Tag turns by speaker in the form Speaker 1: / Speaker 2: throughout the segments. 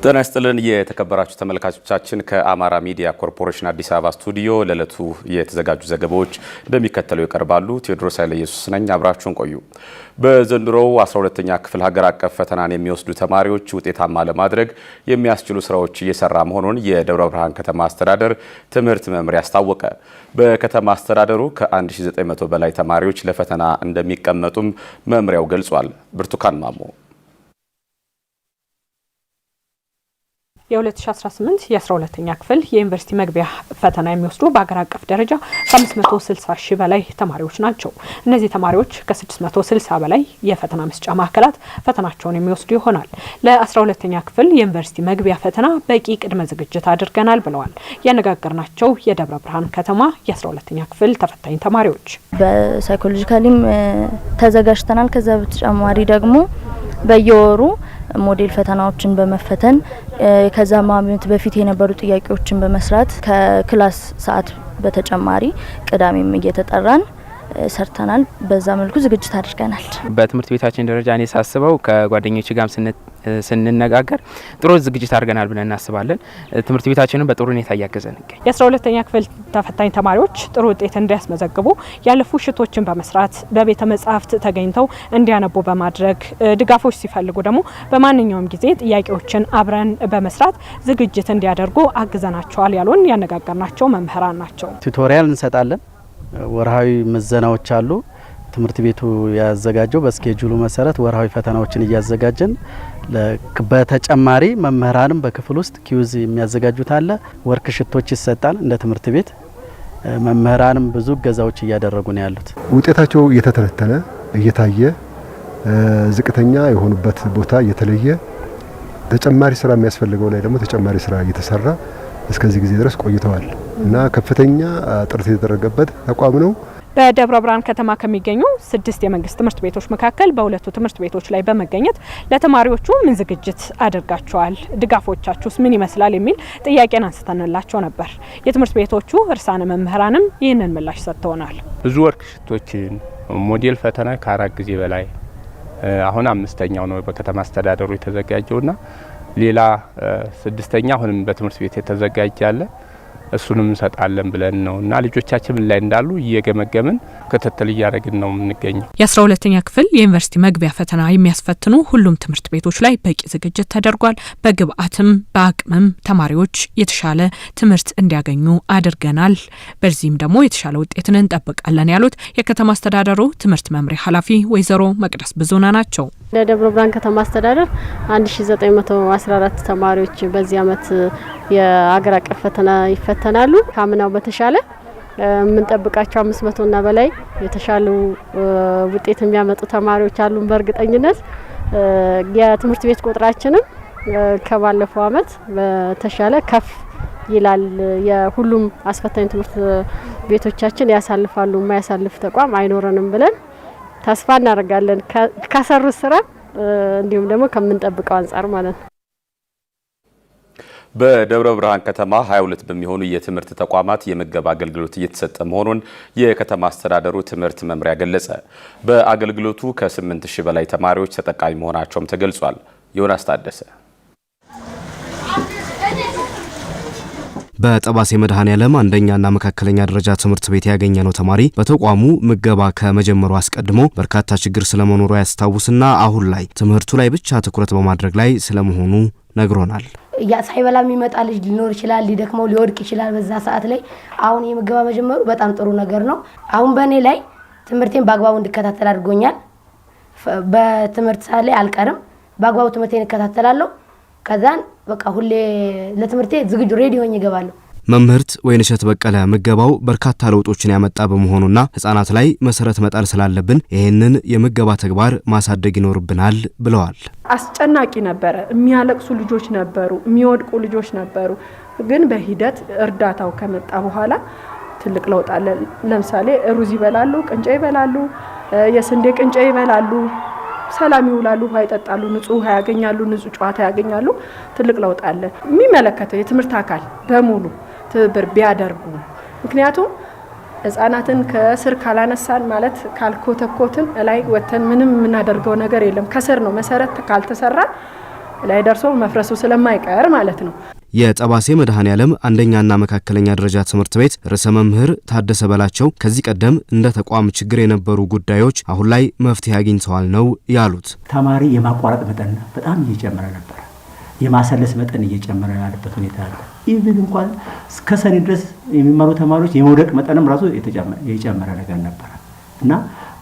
Speaker 1: ጤና ይስጥልን የተከበራችሁ ተመልካቾቻችን ከአማራ ሚዲያ ኮርፖሬሽን አዲስ አበባ ስቱዲዮ ለዕለቱ የተዘጋጁ ዘገባዎች እንደሚከተለው ይቀርባሉ። ቴዎድሮስ ኃይለ ኢየሱስ ነኝ። አብራችሁን ቆዩ። በዘንድሮው 12ኛ ክፍል ሀገር አቀፍ ፈተናን የሚወስዱ ተማሪዎች ውጤታማ ለማድረግ የሚያስችሉ ስራዎች እየሰራ መሆኑን የደብረ ብርሃን ከተማ አስተዳደር ትምህርት መምሪያ አስታወቀ። በከተማ አስተዳደሩ ከ1900 በላይ ተማሪዎች ለፈተና እንደሚቀመጡም መምሪያው ገልጿል። ብርቱካን ማሞ
Speaker 2: የ2018 የ12ኛ ክፍል የዩኒቨርሲቲ መግቢያ ፈተና የሚወስዱ በአገር አቀፍ ደረጃ ከ560 ሺህ በላይ ተማሪዎች ናቸው። እነዚህ ተማሪዎች ከ660 በላይ የፈተና መስጫ ማዕከላት ፈተናቸውን የሚወስዱ ይሆናል። ለ12ኛ ክፍል የዩኒቨርሲቲ መግቢያ ፈተና በቂ ቅድመ ዝግጅት አድርገናል ብለዋል ያነጋገርናቸው የደብረ ብርሃን ከተማ የ12ኛ ክፍል ተፈታኝ ተማሪዎች።
Speaker 3: በሳይኮሎጂካሊም ተዘጋጅተናል። ከዛ በተጨማሪ ደግሞ በየወሩ ሞዴል ፈተናዎችን በመፈተን ከዛ ማምንት በፊት የነበሩ ጥያቄዎችን በመስራት ከክላስ ሰዓት በተጨማሪ ቅዳሜም እየተጠራን ሰርተናል። በዛ መልኩ ዝግጅት አድርገናል።
Speaker 4: በትምህርት ቤታችን ደረጃ እኔ ሳስበው ከጓደኞች ጋር ስንነጋገር ጥሩ ዝግጅት አድርገናል ብለን እናስባለን። ትምህርት ቤታችንን በጥሩ ሁኔታ እያገዘን ይገኛል።
Speaker 2: የ12ኛ ክፍል ተፈታኝ ተማሪዎች ጥሩ ውጤት እንዲያስመዘግቡ ያለፉ ሽቶችን በመስራት በቤተ መጻሕፍት ተገኝተው እንዲያነቡ በማድረግ ድጋፎች ሲፈልጉ ደግሞ በማንኛውም ጊዜ ጥያቄዎችን አብረን በመስራት ዝግጅት እንዲያደርጉ አግዘናቸዋል ያሉን ያነጋገርናቸው መምህራን ናቸው።
Speaker 5: ቱቶሪያል እንሰጣለን። ወርሃዊ ምዘናዎች አሉ። ትምህርት ቤቱ ያዘጋጀው በስኬጁሉ መሰረት ወርሃዊ ፈተናዎችን እያዘጋጀን በተጨማሪ መምህራንም በክፍል ውስጥ ኪዩዝ የሚያዘጋጁት አለ። ወርክ ሽቶች ይሰጣል። እንደ ትምህርት ቤት መምህራንም ብዙ ገዛዎች እያደረጉ ነው ያሉት።
Speaker 6: ውጤታቸው እየተተነተነ እየታየ ዝቅተኛ የሆኑበት ቦታ እየተለየ ተጨማሪ ስራ የሚያስፈልገው ላይ ደግሞ ተጨማሪ ስራ እየተሰራ እስከዚህ ጊዜ ድረስ ቆይተዋል እና ከፍተኛ ጥረት የተደረገበት ተቋም ነው።
Speaker 2: በደብረ ብርሃን ከተማ ከሚገኙ 6 የመንግስት ትምህርት ቤቶች መካከል በሁለቱ ትምህርት ቤቶች ላይ በመገኘት ለተማሪዎቹ ምን ዝግጅት አድርጋቸዋል፣ ድጋፎቻችሁስ ምን ይመስላል የሚል ጥያቄን አንስተንላቸው ነበር። የትምህርት ቤቶቹ እርሳነ መምህራንም ይህንን ምላሽ ሰጥተውናል።
Speaker 4: ብዙ ወርክሽቶችን ሞዴል ፈተና ከ4 ጊዜ በላይ አሁን 5ኛው ነው በከተማ አስተዳደሩ የተዘጋጀውና ሌላ 6ኛ አሁንም በትምህርት ቤት የተዘጋጀ እሱንም እንሰጣለን ብለን ነውና ልጆቻችን ምን ላይ እንዳሉ እየገመገምን ክትትል እያደረግን ነው የምንገኘው።
Speaker 2: የ12ኛ ክፍል የዩኒቨርሲቲ መግቢያ ፈተና የሚያስፈትኑ ሁሉም ትምህርት ቤቶች ላይ በቂ ዝግጅት ተደርጓል። በግብአትም በአቅምም ተማሪዎች የተሻለ ትምህርት እንዲያገኙ አድርገናል። በዚህም ደግሞ የተሻለ ውጤትን እንጠብቃለን ያሉት የከተማ አስተዳደሩ ትምህርት መምሪያ ኃላፊ ወይዘሮ መቅደስ ብዙና ናቸው።
Speaker 7: ለደብረ ብርሃን ከተማ አስተዳደር 1914 ተማሪዎች በዚህ አመት የአገር አቀፍ ፈተና ይፈተናሉ። ካምናው በተሻለ የምንጠብቃቸው 500 እና በላይ የተሻሉ ውጤት የሚያመጡ ተማሪዎች አሉን። በእርግጠኝነት የትምህርት ቤት ቁጥራችንም ከባለፈው አመት በተሻለ ከፍ ይላል። የሁሉም አስፈታኝ ትምህርት ቤቶቻችን ያሳልፋሉ። የማያሳልፍ ተቋም አይኖርንም ብለን ተስፋ እናደርጋለን። ከሰሩት ስራ እንዲሁም ደግሞ ከምንጠብቀው አንፃር ማለት ነው።
Speaker 1: በደብረ ብርሃን ከተማ 22 በሚሆኑ የትምህርት ተቋማት የምገባ አገልግሎት እየተሰጠ መሆኑን የከተማ አስተዳደሩ ትምህርት መምሪያ ገለጸ። በአገልግሎቱ ከ8000 በላይ ተማሪዎች ተጠቃሚ መሆናቸውም ተገልጿል። ዮናስ ታደሰ
Speaker 8: በጠባሴ መድኃኔዓለም አንደኛና መካከለኛ ደረጃ ትምህርት ቤት ያገኘነው ተማሪ በተቋሙ ምገባ ከመጀመሩ አስቀድሞ በርካታ ችግር ስለመኖሩ ያስታውስና አሁን ላይ ትምህርቱ ላይ ብቻ ትኩረት በማድረግ ላይ ስለመሆኑ ነግሮናል።
Speaker 9: ሳይበላ የሚመጣ ልጅ ሊኖር ይችላል፣ ሊደክመው ሊወድቅ ይችላል። በዛ ሰዓት ላይ አሁን የምገባ መጀመሩ በጣም ጥሩ ነገር ነው። አሁን በእኔ ላይ ትምህርቴን በአግባቡ እንድከታተል አድርጎኛል። በትምህርት ሰዓት ላይ አልቀርም፣ በአግባቡ ትምህርቴን እከታተላለሁ። ከዛን በቃ ሁሌ ለትምህርቴ ዝግጁ ሬዲ ሆኜ እገባለሁ።
Speaker 8: መምህርት ወይንሸት በቀለ ምገባው በርካታ ለውጦችን ያመጣ በመሆኑና ህጻናት ላይ መሰረት መጣል ስላለብን ይህንን የምገባ ተግባር ማሳደግ ይኖርብናል ብለዋል።
Speaker 2: አስጨናቂ ነበረ። የሚያለቅሱ ልጆች ነበሩ፣ የሚወድቁ ልጆች ነበሩ። ግን በሂደት እርዳታው ከመጣ በኋላ ትልቅ ለውጥ አለ። ለምሳሌ ሩዝ ይበላሉ፣ ቅንጨ ይበላሉ፣ የስንዴ ቅንጨ ይበላሉ፣ ሰላም ይውላሉ፣ ውሃ ይጠጣሉ፣ ንጹህ ውሃ ያገኛሉ፣ ንጹህ ጨዋታ ያገኛሉ። ትልቅ ለውጥ አለ። የሚመለከተው የትምህርት አካል በሙሉ ትብብር ቢያደርጉ ምክንያቱም ህጻናትን ከስር ካላነሳን ማለት ካልኮተኮትን ላይ ወተን ምንም የምናደርገው ነገር የለም። ከስር ነው መሰረት ካልተሰራ ላይ ደርሶ መፍረሱ ስለማይቀር ማለት ነው።
Speaker 8: የጠባሴ መድኃኔዓለም አንደኛና መካከለኛ ደረጃ ትምህርት ቤት ርዕሰ መምህር ታደሰ በላቸው ከዚህ ቀደም እንደ ተቋም ችግር የነበሩ ጉዳዮች አሁን ላይ መፍትሄ አግኝተዋል ነው ያሉት።
Speaker 10: ተማሪ የማቋረጥ መጠን በጣም እየጨመረ ነበር። የማሰለስ መጠን እየጨመረ ያለበት ሁኔታ አለ። ኢቭን እንኳን እስከ ሰኔ ድረስ የሚማሩ ተማሪዎች የመውደቅ መጠንም ራሱ የጨመረ ነገር ነበር እና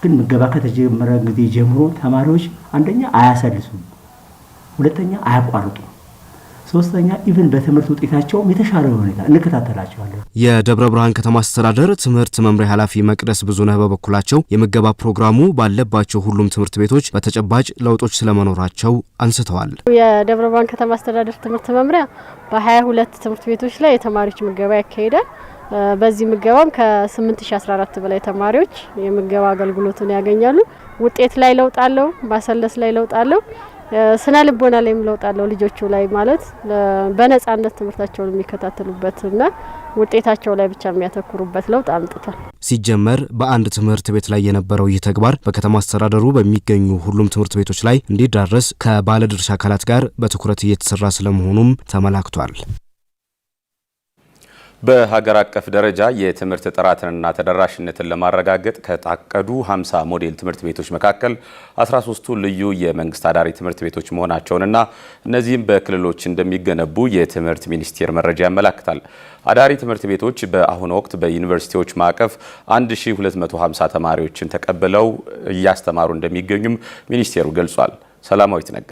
Speaker 10: ግን ምገባ ከተጀመረ ጊዜ ጀምሮ ተማሪዎች አንደኛ አያሰልሱም፣ ሁለተኛ አያቋርጡም፣ ሶስተኛ ኢቭን በትምህርት ውጤታቸው የተሻለ ሁኔታ እንከታተላቸዋለን።
Speaker 8: የደብረ ብርሃን ከተማ አስተዳደር ትምህርት መምሪያ ኃላፊ መቅደስ ብዙነህ በበኩላቸው የምገባ ፕሮግራሙ ባለባቸው ሁሉም ትምህርት ቤቶች በተጨባጭ ለውጦች ስለመኖራቸው አንስተዋል።
Speaker 7: የደብረ ብርሃን ከተማ አስተዳደር ትምህርት መምሪያ በ22 ትምህርት ቤቶች ላይ የተማሪዎች ምገባ ያካሂዳል። በዚህ ምገባም ከ8014 በላይ ተማሪዎች የምገባ አገልግሎትን ያገኛሉ። ውጤት ላይ ለውጥ አለው፣ ማሰለስ ላይ ለውጥ አለው፣ ስነ ልቦና ላይ ለውጥ አለው። ልጆቹ ላይ ማለት በነጻነት ትምህርታቸውን የሚከታተሉበትና ውጤታቸው ላይ ብቻ የሚያተኩሩበት ለውጥ አምጥቷል።
Speaker 8: ሲጀመር በአንድ ትምህርት ቤት ላይ የነበረው ይህ ተግባር በከተማ አስተዳደሩ በሚገኙ ሁሉም ትምህርት ቤቶች ላይ እንዲዳረስ ከባለድርሻ አካላት ጋር በትኩረት እየተሰራ ስለመሆኑም ተመላክቷል።
Speaker 1: በሀገር አቀፍ ደረጃ የትምህርት ጥራትንና ተደራሽነትን ለማረጋገጥ ከታቀዱ 50 ሞዴል ትምህርት ቤቶች መካከል 13ቱ ልዩ የመንግስት አዳሪ ትምህርት ቤቶች መሆናቸውንና እነዚህም በክልሎች እንደሚገነቡ የትምህርት ሚኒስቴር መረጃ ያመለክታል። አዳሪ ትምህርት ቤቶች በአሁኑ ወቅት በዩኒቨርሲቲዎች ማዕቀፍ 1250 ተማሪዎችን ተቀብለው እያስተማሩ እንደሚገኙም ሚኒስቴሩ ገልጿል። ሰላማዊት ነጋ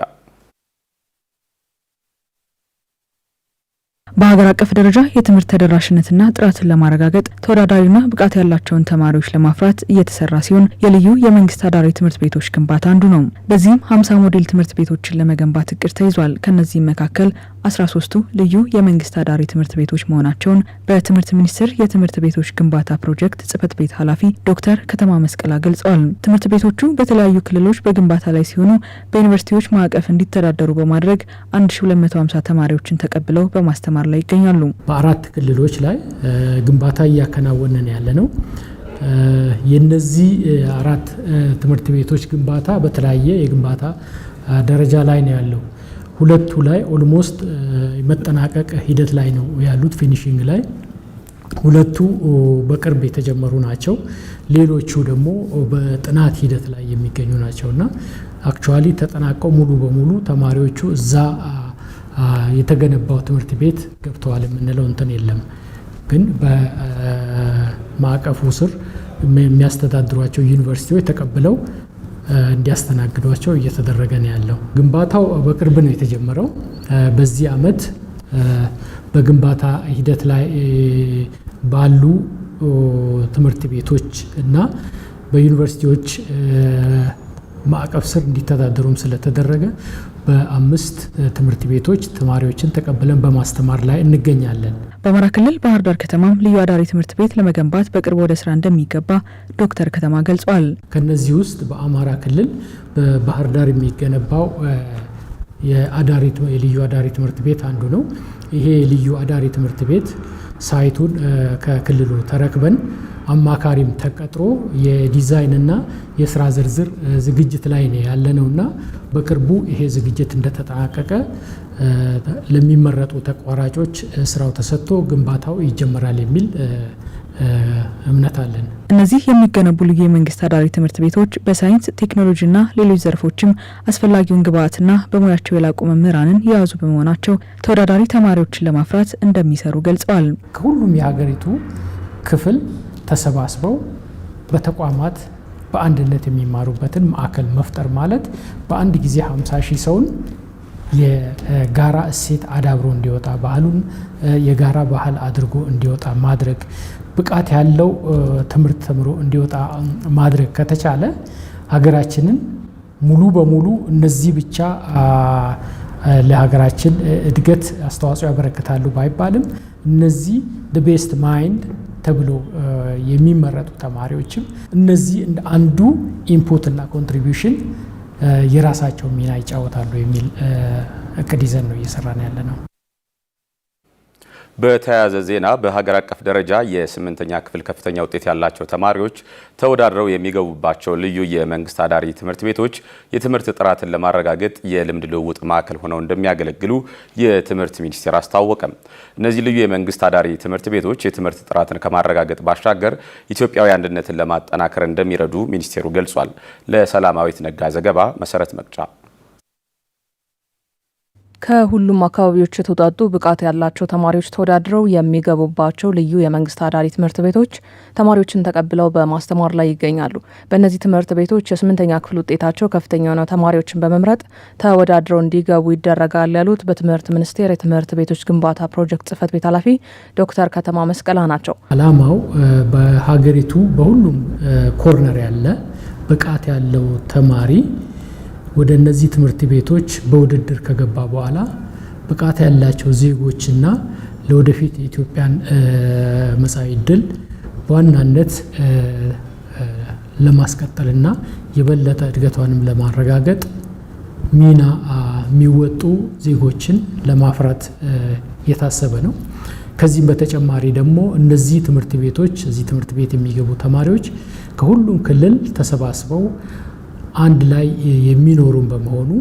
Speaker 11: በሀገር አቀፍ ደረጃ የትምህርት ተደራሽነትና ጥራትን ለማረጋገጥ ተወዳዳሪና ብቃት ያላቸውን ተማሪዎች ለማፍራት እየተሰራ ሲሆን የልዩ የመንግስት አዳሪ ትምህርት ቤቶች ግንባታ አንዱ ነው። በዚህም 50 ሞዴል ትምህርት ቤቶችን ለመገንባት እቅድ ተይዟል። ከነዚህም መካከል 13ቱ ልዩ የመንግስት አዳሪ ትምህርት ቤቶች መሆናቸውን በትምህርት ሚኒስቴር የትምህርት ቤቶች ግንባታ ፕሮጀክት ጽህፈት ቤት ኃላፊ ዶክተር ከተማ መስቀላ ገልጸዋል። ትምህርት ቤቶቹ በተለያዩ ክልሎች በግንባታ ላይ ሲሆኑ በዩኒቨርሲቲዎች ማዕቀፍ እንዲተዳደሩ በማድረግ 1250 ተማሪዎችን ተቀብለው በማስተማር ላይ ይገኛሉ።
Speaker 12: በአራት ክልሎች ላይ ግንባታ እያከናወነን ያለ ነው። የነዚህ አራት ትምህርት ቤቶች ግንባታ በተለያየ የግንባታ ደረጃ ላይ ነው ያለው። ሁለቱ ላይ ኦልሞስት መጠናቀቅ ሂደት ላይ ነው ያሉት፣ ፊኒሺንግ ላይ። ሁለቱ በቅርብ የተጀመሩ ናቸው። ሌሎቹ ደግሞ በጥናት ሂደት ላይ የሚገኙ ናቸውና አክቹአሊ ተጠናቀው ሙሉ በሙሉ ተማሪዎቹ እዛ የተገነባው ትምህርት ቤት ገብተዋል የምንለው እንትን የለም። ግን በማዕቀፉ ስር የሚያስተዳድሯቸው ዩኒቨርሲቲዎች ተቀብለው እንዲያስተናግዷቸው እየተደረገ ነው ያለው። ግንባታው በቅርብ ነው የተጀመረው። በዚህ ዓመት በግንባታ ሂደት ላይ ባሉ ትምህርት ቤቶች እና በዩኒቨርሲቲዎች ማዕቀፍ ስር እንዲተዳደሩም ስለተደረገ በ5 ትምህርት ቤቶች ተማሪዎችን ተቀብለን በማስተማር ላይ እንገኛለን።
Speaker 11: በአማራ ክልል ባህር ዳር ከተማም ልዩ አዳሪ ትምህርት ቤት ለመገንባት በቅርብ ወደ ስራ እንደሚገባ ዶክተር ከተማ ገልጿል።
Speaker 12: ከነዚህ ውስጥ በአማራ ክልል በባህር ዳር የሚገነባው የልዩ አዳሪ ትምህርት ቤት አንዱ ነው። ይሄ ልዩ አዳሪ ትምህርት ቤት ሳይቱን ከክልሉ ተረክበን አማካሪም ተቀጥሮ የዲዛይንና የስራ ዝርዝር ዝግጅት ላይ ነው ያለነውና በቅርቡ ይሄ ዝግጅት እንደተጠናቀቀ ለሚመረጡ ተቋራጮች ስራው ተሰጥቶ ግንባታው ይጀመራል የሚል እምነት አለን።
Speaker 11: እነዚህ የሚገነቡ ልዩ የመንግስት አዳሪ ትምህርት ቤቶች በሳይንስ ቴክኖሎጂና ሌሎች ዘርፎችም አስፈላጊውን ግብዓትና በሙያቸው የላቁ መምህራንን የያዙ በመሆናቸው ተወዳዳሪ ተማሪዎችን ለማፍራት እንደሚሰሩ ገልጸዋል።
Speaker 12: ከሁሉም የሀገሪቱ ክፍል ተሰባስበው በተቋማት በአንድነት የሚማሩበትን ማዕከል መፍጠር ማለት በአንድ ጊዜ 50 ሺህ ሰውን የጋራ እሴት አዳብሮ እንዲወጣ ባህሉን የጋራ ባህል አድርጎ እንዲወጣ ማድረግ ብቃት ያለው ትምህርት ተምሮ እንዲወጣ ማድረግ ከተቻለ ሀገራችንን ሙሉ በሙሉ እነዚህ ብቻ ለሀገራችን እድገት አስተዋጽኦ ያበረክታሉ ባይባልም እነዚህ the best mind ተብሎ የሚመረጡ ተማሪዎችም እነዚህ እንደ አንዱ ኢንፑት እና ኮንትሪቢዩሽን የራሳቸው ሚና ይጫወታሉ የሚል እቅድ ይዘን ነው እየሰራን ያለነው።
Speaker 1: በተያያዘ ዜና በሀገር አቀፍ ደረጃ የ8ኛ ክፍል ከፍተኛ ውጤት ያላቸው ተማሪዎች ተወዳድረው የሚገቡባቸው ልዩ የመንግስት አዳሪ ትምህርት ቤቶች የትምህርት ጥራትን ለማረጋገጥ የልምድ ልውውጥ ማዕከል ሆነው እንደሚያገለግሉ የትምህርት ሚኒስቴር አስታወቀ። እነዚህ ልዩ የመንግስት አዳሪ ትምህርት ቤቶች የትምህርት ጥራትን ከማረጋገጥ ባሻገር ኢትዮጵያዊ አንድነትን ለማጠናከር እንደሚረዱ ሚኒስቴሩ ገልጿል። ለሰላማዊት ነጋ ዘገባ መሰረት መቅጫ።
Speaker 13: ከሁሉም አካባቢዎች የተውጣጡ ብቃት ያላቸው ተማሪዎች ተወዳድረው የሚገቡባቸው ልዩ የመንግስት አዳሪ ትምህርት ቤቶች ተማሪዎችን ተቀብለው በማስተማር ላይ ይገኛሉ። በእነዚህ ትምህርት ቤቶች የ8ኛ ክፍል ውጤታቸው ከፍተኛ የሆነ ተማሪዎችን በመምረጥ ተወዳድረው እንዲገቡ ይደረጋል ያሉት በትምህርት ሚኒስቴር የትምህርት ቤቶች ግንባታ ፕሮጀክት ጽህፈት ቤት ኃላፊ ዶክተር ከተማ መስቀላ ናቸው።
Speaker 12: ዓላማው በሀገሪቱ በሁሉም ኮርነር ያለ ብቃት ያለው ተማሪ ወደ እነዚህ ትምህርት ቤቶች በውድድር ከገባ በኋላ ብቃት ያላቸው ዜጎችና ለወደፊት የኢትዮጵያን መጻኢ ዕድል በዋናነት ለማስቀጠልና የበለጠ እድገቷንም ለማረጋገጥ ሚና የሚወጡ ዜጎችን ለማፍራት የታሰበ ነው። ከዚህም በተጨማሪ ደግሞ እነዚህ ትምህርት ቤቶች እዚህ ትምህርት ቤት የሚገቡ ተማሪዎች ከሁሉም ክልል ተሰባስበው አንድ ላይ የሚኖሩን በመሆኑ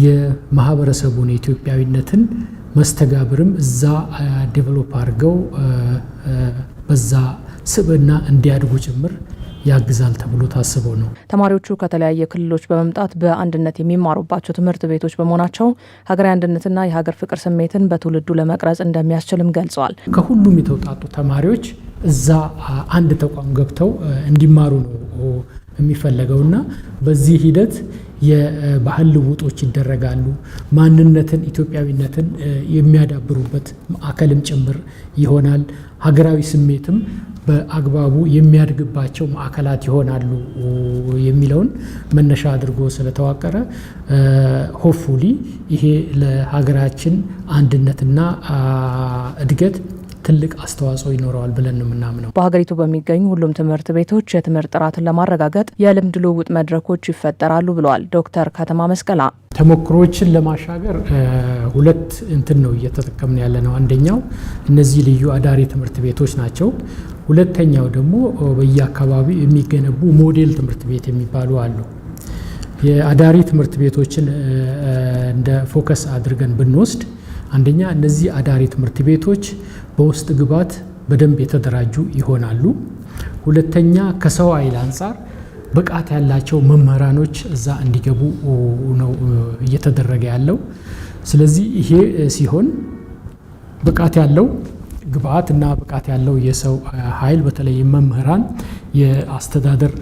Speaker 12: የማህበረሰቡን የኢትዮጵያዊነትን መስተጋብርም እዛ ዴቨሎፕ አድርገው በዛ ስብዕና እንዲያድጉ ጭምር ያግዛል ተብሎ ታስቦ ነው።
Speaker 13: ተማሪዎቹ ከተለያየ ክልሎች በመምጣት በአንድነት የሚማሩባቸው ትምህርት ቤቶች በመሆናቸው ሀገራዊ አንድነትና የሀገር ፍቅር ስሜትን በትውልዱ ለመቅረጽ እንደሚያስችልም ገልጸዋል።
Speaker 12: ከሁሉም የተውጣጡ ተማሪዎች እዛ አንድ ተቋም ገብተው እንዲማሩ ነው የሚፈለገውና በዚህ ሂደት የባህል ልውጦች ይደረጋሉ። ማንነትን ኢትዮጵያዊነትን የሚያዳብሩበት ማዕከልም ጭምር ይሆናል። ሀገራዊ ስሜትም በአግባቡ የሚያድግባቸው ማዕከላት ይሆናሉ የሚለውን መነሻ አድርጎ ስለተዋቀረ ሆፕፉሊ ይሄ ለሀገራችን አንድነትና እድገት ትልቅ አስተዋጽኦ ይኖረዋል ብለን ነው የምናምነው።
Speaker 13: በሀገሪቱ በሚገኙ ሁሉም ትምህርት ቤቶች የትምህርት ጥራትን ለማረጋገጥ የልምድ ልውውጥ መድረኮች ይፈጠራሉ ብለዋል ዶክተር ከተማ መስቀላ።
Speaker 12: ተሞክሮችን ለማሻገር ሁለት ነው እየተጠቀምን ያለ ነው። አንደኛው እነዚህ ልዩ አዳሪ ትምህርት ቤቶች ናቸው። ሁለተኛው ደግሞ በየአካባቢው የሚገነቡ ሞዴል ትምህርት ቤት የሚባሉ አሉ። የአዳሪ ትምህርት ቤቶችን እንደ ፎከስ አድርገን ብንወስድ አንደኛ እነዚህ አዳሪ ትምህርት ቤቶች በውስጥ ግብዓት በደንብ የተደራጁ ይሆናሉ። ሁለተኛ ከሰው ኃይል አንጻር ብቃት ያላቸው መምህራኖች እዛ እንዲገቡ ነው እየተደረገ ያለው። ስለዚህ ይሄ ሲሆን ብቃት ያለው ግብዓት እና ብቃት ያለው የሰው ኃይል በተለይ መምህራን የአስተዳደር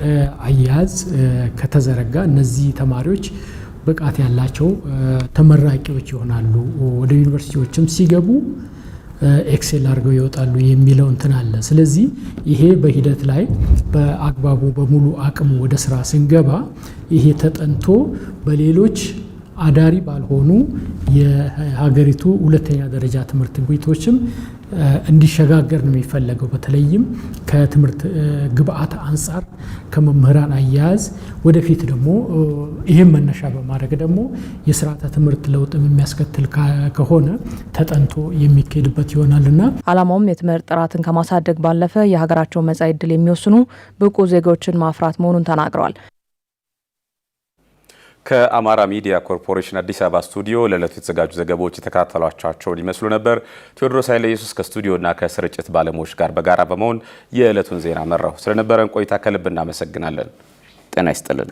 Speaker 12: አያያዝ ከተዘረጋ እነዚህ ተማሪዎች ብቃት ያላቸው ተመራቂዎች ይሆናሉ። ወደ ዩኒቨርሲቲዎችም ሲገቡ ኤክሴል አድርገው ይወጣሉ የሚለው እንትን አለ። ስለዚህ ይሄ በሂደት ላይ በአግባቡ በሙሉ አቅሙ ወደ ስራ ስንገባ ይሄ ተጠንቶ በሌሎች አዳሪ ባልሆኑ የሀገሪቱ ሁለተኛ ደረጃ ትምህርት ቤቶችም እንዲሸጋገር ነው የሚፈለገው። በተለይም ከትምህርት ግብዓት አንጻር ከመምህራን አያያዝ ወደፊት ደግሞ ይህም መነሻ በማድረግ ደግሞ የስርዓተ ትምህርት ለውጥ የሚያስከትል ከሆነ ተጠንቶ የሚካሄድበት ይሆናልና
Speaker 13: ዓላማውም የትምህርት ጥራትን ከማሳደግ ባለፈ የሀገራቸው መጻኢ ዕድል የሚወስኑ ብቁ ዜጎችን ማፍራት መሆኑን ተናግረዋል።
Speaker 1: ከአማራ ሚዲያ ኮርፖሬሽን አዲስ አበባ ስቱዲዮ ለዕለቱ የተዘጋጁ ዘገባዎች የተከታተሏቸውን ይመስሉ ነበር። ቴዎድሮስ ኃይለ ኢየሱስ ከስቱዲዮና ከስርጭት ባለሙያዎች ጋር በጋራ በመሆን የዕለቱን ዜና መራሁ። ስለነበረን ቆይታ ከልብ እናመሰግናለን። ጤና ይስጥልን።